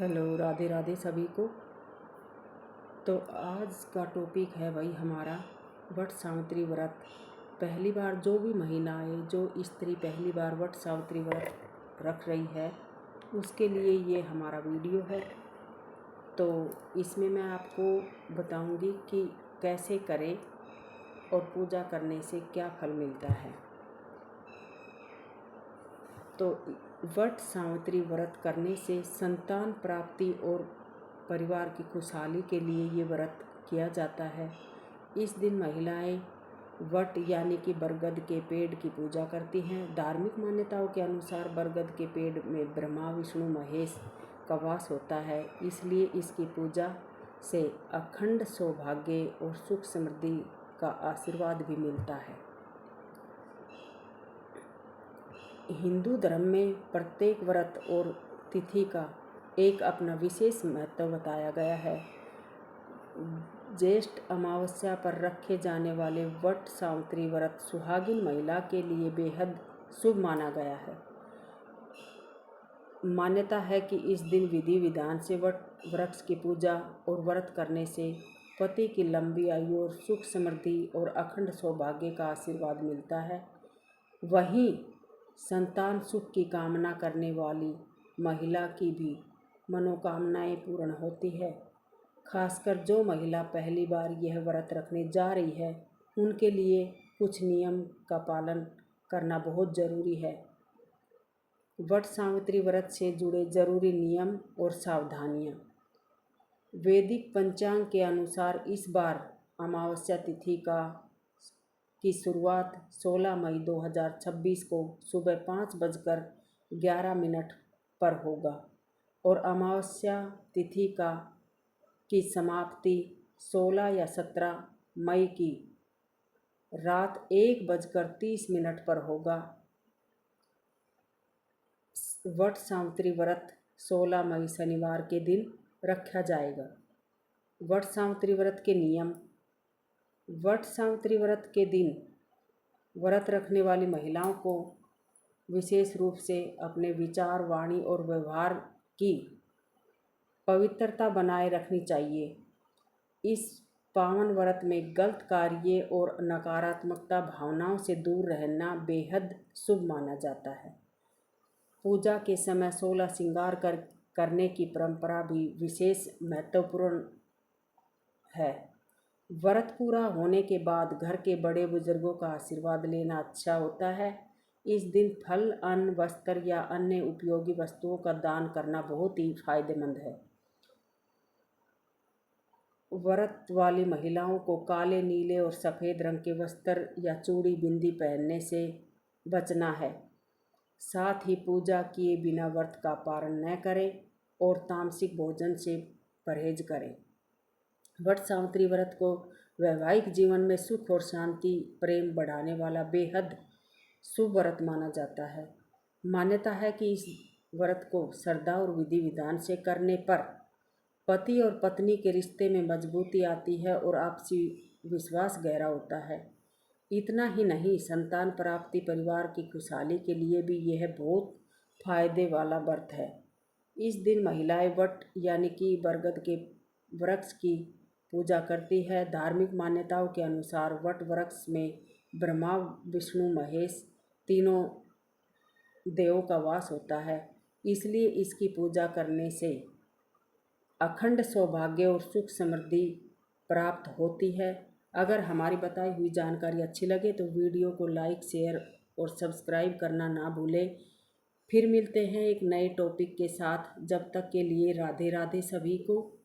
Hello, Radhe Radhe सभी को। तो आज का टॉपिक है भाई हमारा वट सावित्री व्रत। पहली बार जो भी महिलाएं, जो स्त्री पहली बार वट सावित्री व्रत रख रही है उसके लिए ये हमारा वीडियो है। तो इसमें मैं आपको बताऊंगी कि कैसे करें और पूजा करने से क्या फल मिलता है। तो वट सावित्री व्रत करने से संतान प्राप्ति और परिवार की खुशहाली के लिए ये व्रत किया जाता है। इस दिन महिलाएं वट यानी कि बरगद के पेड़ की पूजा करती हैं। धार्मिक मान्यताओं के अनुसार बरगद के पेड़ में ब्रह्मा विष्णु महेश का वास होता है, इसलिए इसकी पूजा से अखंड सौभाग्य और सुख समृद्धि का आशीर्वाद भी मिलता है। हिंदू धर्म में प्रत्येक व्रत और तिथि का एक अपना विशेष महत्व बताया गया है। ज्येष्ठ अमावस्या पर रखे जाने वाले वट सावित्री व्रत सुहागिन महिला के लिए बेहद शुभ माना गया है। मान्यता है कि इस दिन विधि विधान से वट वृक्ष की पूजा और व्रत करने से पति की लंबी आयु और सुख समृद्धि और अखंड सौभाग्य का आशीर्वाद मिलता है। वहीं संतान सुख की कामना करने वाली महिला की भी मनोकामनाएं पूर्ण होती है। खासकर जो महिला पहली बार यह व्रत रखने जा रही है उनके लिए कुछ नियम का पालन करना बहुत ज़रूरी है। वट सावित्री व्रत से जुड़े जरूरी नियम और सावधानियाँ। वैदिक पंचांग के अनुसार इस बार अमावस्या तिथि की शुरुआत 16 मई 2026 को सुबह 5:11 पर होगा और अमावस्या तिथि की समाप्ति 16 या 17 मई की रात 1:30 पर होगा। वट सावित्री व्रत 16 मई शनिवार के दिन रखा जाएगा। वट सावित्री व्रत के नियम। वट सावित्री व्रत के दिन व्रत रखने वाली महिलाओं को विशेष रूप से अपने विचार, वाणी और व्यवहार की पवित्रता बनाए रखनी चाहिए। इस पावन व्रत में गलत कार्य और नकारात्मकता भावनाओं से दूर रहना बेहद शुभ माना जाता है। पूजा के समय 16 श्रृंगार करने की परंपरा भी विशेष महत्वपूर्ण है। व्रत पूरा होने के बाद घर के बड़े बुजुर्गों का आशीर्वाद लेना अच्छा होता है। इस दिन फल, अन्न, वस्त्र या अन्य उपयोगी वस्तुओं का दान करना बहुत ही फायदेमंद है। व्रत वाली महिलाओं को काले, नीले और सफ़ेद रंग के वस्त्र या चूड़ी बिंदी पहनने से बचना है। साथ ही पूजा किए बिना व्रत का पारण न करें और तामसिक भोजन से परहेज करें। वट सावित्री व्रत को वैवाहिक जीवन में सुख और शांति, प्रेम बढ़ाने वाला बेहद शुभ व्रत माना जाता है। मान्यता है कि इस व्रत को श्रद्धा और विधि विधान से करने पर पति और पत्नी के रिश्ते में मजबूती आती है और आपसी विश्वास गहरा होता है। इतना ही नहीं, संतान प्राप्ति, परिवार की खुशहाली के लिए भी यह बहुत फायदे वाला व्रत है। इस दिन महिलाएं वट यानी कि बरगद के वृक्ष की पूजा करती है। धार्मिक मान्यताओं के अनुसार वट वृक्ष में ब्रह्मा विष्णु महेश तीनों देवों का वास होता है, इसलिए इसकी पूजा करने से अखंड सौभाग्य और सुख समृद्धि प्राप्त होती है। अगर हमारी बताई हुई जानकारी अच्छी लगे तो वीडियो को लाइक, शेयर और सब्सक्राइब करना ना भूलें। फिर मिलते हैं एक नए टॉपिक के साथ। जब तक के लिए राधे राधे सभी को।